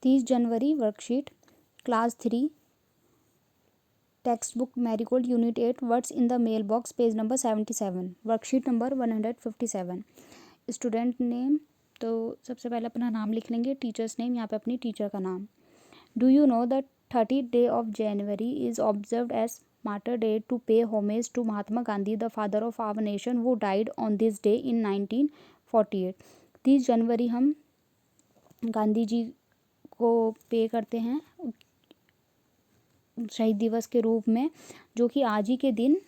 30 जनवरी worksheet class 3 text book marigold unit 8 words in the mail box page number 77 worksheet number 157। Student name, तो सबसे पहले अपना नाम लिख लेंगे, टीचर्स नेम, यहाँ पे अपनी टीचर का नाम। Do you know that 30th day of January is observed as Martyr Day to pay homage to Mahatma Gandhi, the father of our nation, who died on this day in 1948। 30 जनवरी हम गांधी जी को पे करते हैं शहीद दिवस के रूप में, जो कि आज ही के दिन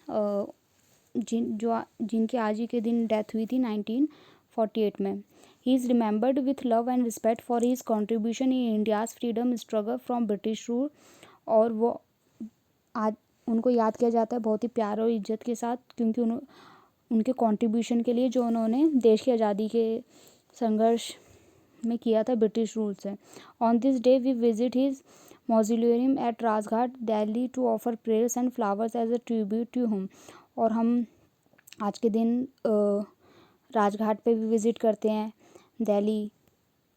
जिनकी आज ही के दिन डेथ हुई थी 1948 में। He is remembered with love and respect for his contribution in India's freedom struggle from British rule. और वो आज उनको याद किया जाता है बहुत ही प्यार और इज्जत के साथ, क्योंकि उनके कंट्रीब्यूशन के लिए जो उन्होंने देश की आज़ादी के संघर्ष में किया था ब्रिटिश रूल से। On this day we visit his mausoleum at Rajghat Delhi to offer prayers and flowers as a tribute to him. और हम आज के दिन राजघाट पे भी विज़िट करते हैं दिल्ली,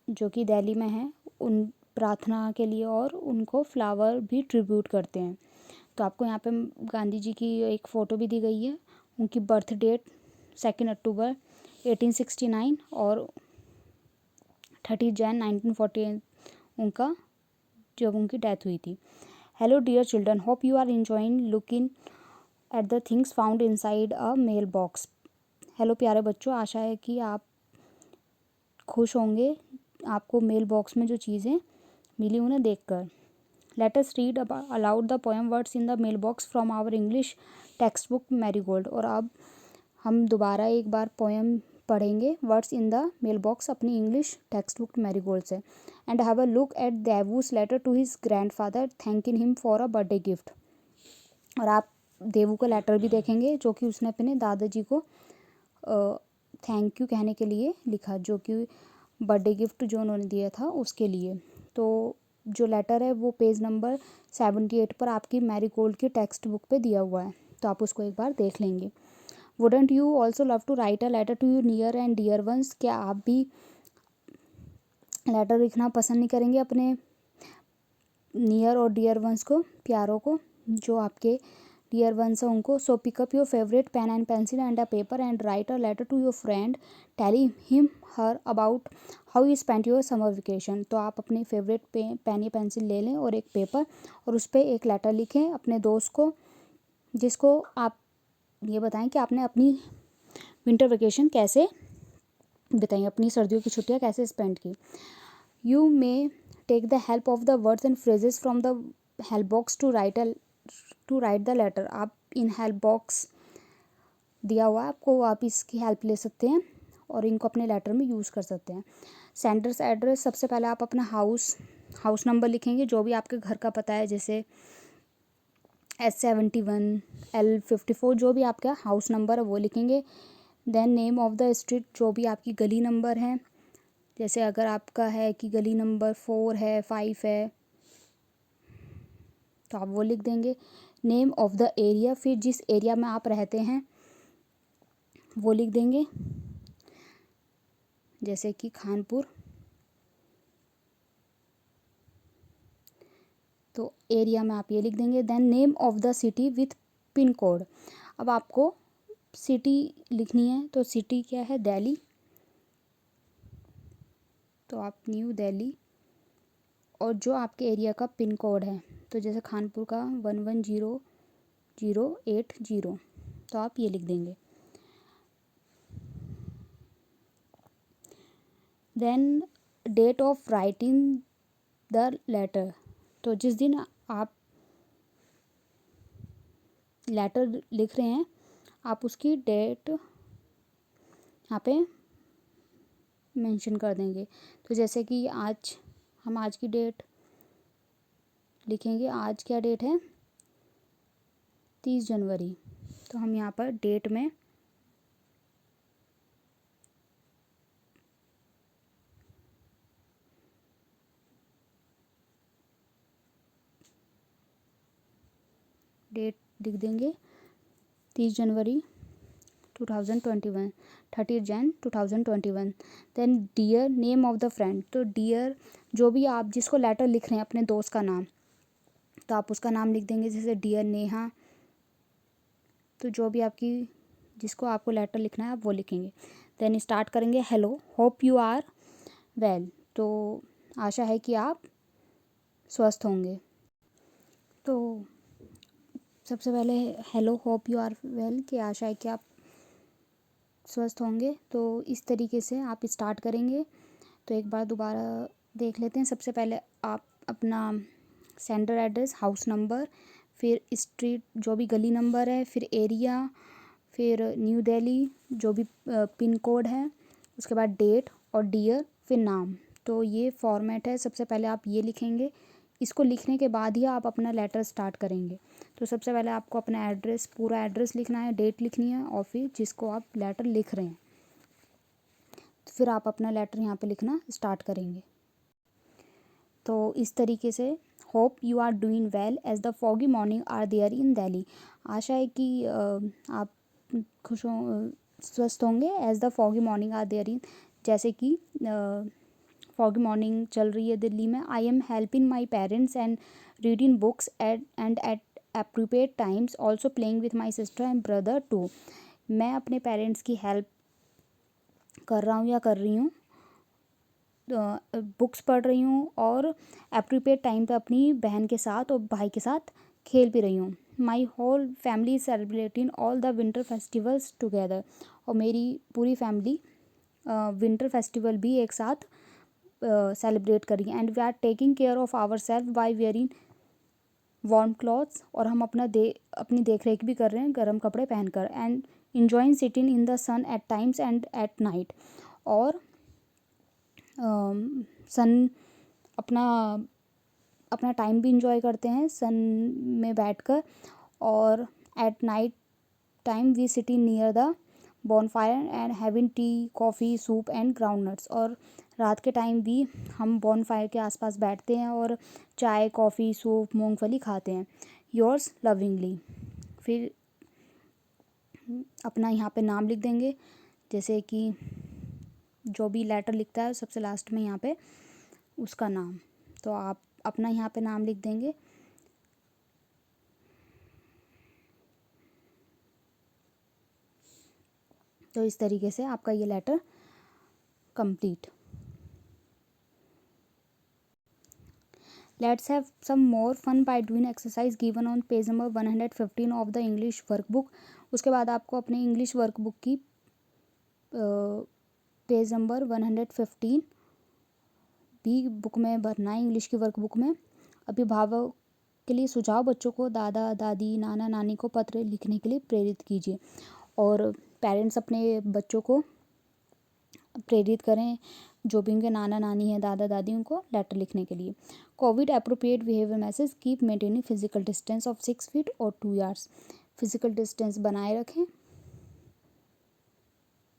जो कि दिल्ली में है, उन प्रार्थना के लिए, और उनको फ्लावर भी ट्रिब्यूट करते हैं। तो आपको यहाँ पे गांधी जी की एक फ़ोटो भी दी गई है। उनकी बर्थ डेट 2 अक्टूबर 1869 और 30 जैन 1948 उनका जब उनकी डेथ हुई थी। Hello dear children, hope you are enjoying looking at the things found inside a mail box. Hello प्यारे बच्चों, आशा है कि आप खुश होंगे आपको मेल बॉक्स में जो चीज़ें मिली उन्हें देखकर। Let us read aloud the poem words in the mail box from our English text book Marigold. और अब हम दोबारा एक बार पोएम पढ़ेंगे words in the mail box अपनी इंग्लिश टेक्स्ट बुक मैरीगोल्ड से। And have a look at Devu's letter to his grandfather thanking him for a birthday gift. और आप देवू का लेटर भी देखेंगे जो कि उसने अपने दादाजी को थैंक यू कहने के लिए लिखा, जो कि बर्थडे गिफ्ट जो उन्होंने दिया था उसके लिए। तो जो लेटर है वो पेज नंबर 78 पर आपकी मैरीगोल्ड की टेक्स्ट बुक पे दिया हुआ है, तो आप उसको एक बार देख लेंगे। Wouldn't you also love to write a letter to you near and dear ones. क्या आप भी लेटर लिखना पसंद नहीं करेंगे अपने नियर और डियर वंस को, प्यारों को, जो आपके डियर वंस है उनको। So pick up your favourite pen and pencil and a paper and write a letter to your friend telling him her about how you spent your summer vacation. तो आप अपनी फेवरेट पेन या pencil ले लें और एक पेपर, और उस पर एक लेटर लिखें अपने दोस्त को, जिसको आप ये बताएं कि आपने अपनी विंटर वेकेशन कैसे बिताई, अपनी सर्दियों की छुट्टियां कैसे स्पेंड की। You may take the help of the words and phrases from the help box to write the letter. आप इन हेल्प बॉक्स दिया हुआ है आपको, आप इसकी हेल्प ले सकते हैं और इनको अपने लेटर में यूज़ कर सकते हैं। सेंडर्स एड्रेस, सबसे पहले आप अपना हाउस नंबर लिखेंगे, जो भी आपके घर का पता है, जैसे S71 L54, जो भी आपका हाउस नंबर है वो लिखेंगे। Then name of the street, जो भी आपकी गली नंबर है, जैसे अगर आपका है कि गली नंबर 4 है, 5 है, तो आप वो लिख देंगे। नेम ऑफ द एरिया, फिर जिस एरिया में आप रहते हैं वो लिख देंगे, जैसे कि खानपुर, तो एरिया में आप ये लिख देंगे। Then name of the city with pin code. अब आपको सिटी लिखनी है, तो सिटी क्या है, दिल्ली, तो आप न्यू दिल्ली, और जो आपके एरिया का पिन कोड है, तो जैसे खानपुर का 110080, तो आप ये लिख देंगे। Then date of writing the letter, तो जिस दिन आप लेटर लिख रहे हैं आप उसकी डेट यहाँ पे मेंशन कर देंगे। तो जैसे कि हम आज की डेट लिखेंगे, आज क्या डेट है, 30 जनवरी, तो हम यहाँ पर डेट में डेट लिख देंगे 30 जनवरी 2021, 30th Jan 2021. Then dear, name of the friend, तो डियर जो भी आप जिसको लेटर लिख रहे हैं अपने दोस्त का नाम, तो आप उसका नाम लिख देंगे, जैसे डियर नेहा, तो जो भी आपकी जिसको आपको लेटर लिखना है आप वो लिखेंगे. देन स्टार्ट करेंगे, hello, hope you are well, तो आशा है कि आप स्वस्थ होंगे. तो सबसे पहले hello, hope you are well की आशा है कि आप स्वस्थ होंगे. तो इस तरीके से आप स्टार्ट करेंगे. तो एक बार दोबारा देख लेते हैं. सबसे पहले आप अपना सेंटर एड्रेस, हाउस नंबर, फिर स्ट्रीट जो भी गली नंबर है, फिर एरिया, फिर न्यू दिल्ली जो भी पिन कोड है, उसके बाद डेट और डियर, फिर नाम. तो ये फॉर्मेट है. सबसे पहले आप ये लिखेंगे. इसको लिखने के बाद ही आप अपना लेटर स्टार्ट करेंगे. तो सबसे पहले आपको अपना एड्रेस, पूरा एड्रेस लिखना है, डेट लिखनी है और फिर जिसको आप लेटर लिख रहे हैं, तो फिर आप अपना लेटर यहाँ पे लिखना स्टार्ट करेंगे. तो इस तरीके से hope you are doing well as the foggy morning are there in Delhi. आशा है कि आप खुश हो, स्वस्थ होंगे. As the foggy morning are there in, जैसे कि फॉगी मॉर्निंग चल रही है दिल्ली में. I am helping my parents and reading books and at appropriate times, also playing with my sister and brother too. मैं अपने पेरेंट्स की हेल्प कर रहा हूँ या कर रही हूँ, बुक्स पढ़ रही हूँ और अप्रोप्रिएट टाइम पे अपनी बहन के साथ और भाई के साथ खेल भी रही हूँ. My whole family is celebrating all the winter festivals together, और मेरी पूरी फैमिली विंटर फेस्टिवल भी एक साथ सेलिब्रेट कर रही है. And we are taking care of our self by wearing warm clothes, और हम अपनी देख रेख भी कर रहे हैं गर्म कपड़े पहनकर. And enjoying sitting in the sun at times and at night, और सन अपना टाइम भी इंजॉय करते हैं सन में बैठकर. और at night time we sitting near the bonfire and having tea, coffee, soup and ground nuts, और रात के टाइम भी हम बॉनफायर के आसपास बैठते हैं और चाय, कॉफ़ी, सूप, मूंगफली खाते हैं. योर्स लविंगली, फिर अपना यहाँ पे नाम लिख देंगे, जैसे कि जो भी लेटर लिखता है सबसे लास्ट में यहाँ पे उसका नाम, तो आप अपना यहाँ पे नाम लिख देंगे. तो इस तरीके से आपका ये letter complete. Let's have some more fun by doing exercise given on page number 115 of the English workbook. उसके बाद आपको अपने इंग्लिश वर्कबुक की पेज नंबर 115 भी बुक में भरना है, इंग्लिश की वर्कबुक में. अभिभावक के लिए सुझाव, बच्चों को दादा दादी, नाना नानी को पत्र लिखने के लिए प्रेरित कीजिए. और पेरेंट्स अपने बच्चों को प्रेरित करें, जो भी उनके नाना नानी हैं, दादा दादी, उनको लेटर लिखने के लिए. Covid appropriate behaviour message, keep maintaining physical distance of 6 feet और 2 yards. फिजिकल डिस्टेंस बनाए रखें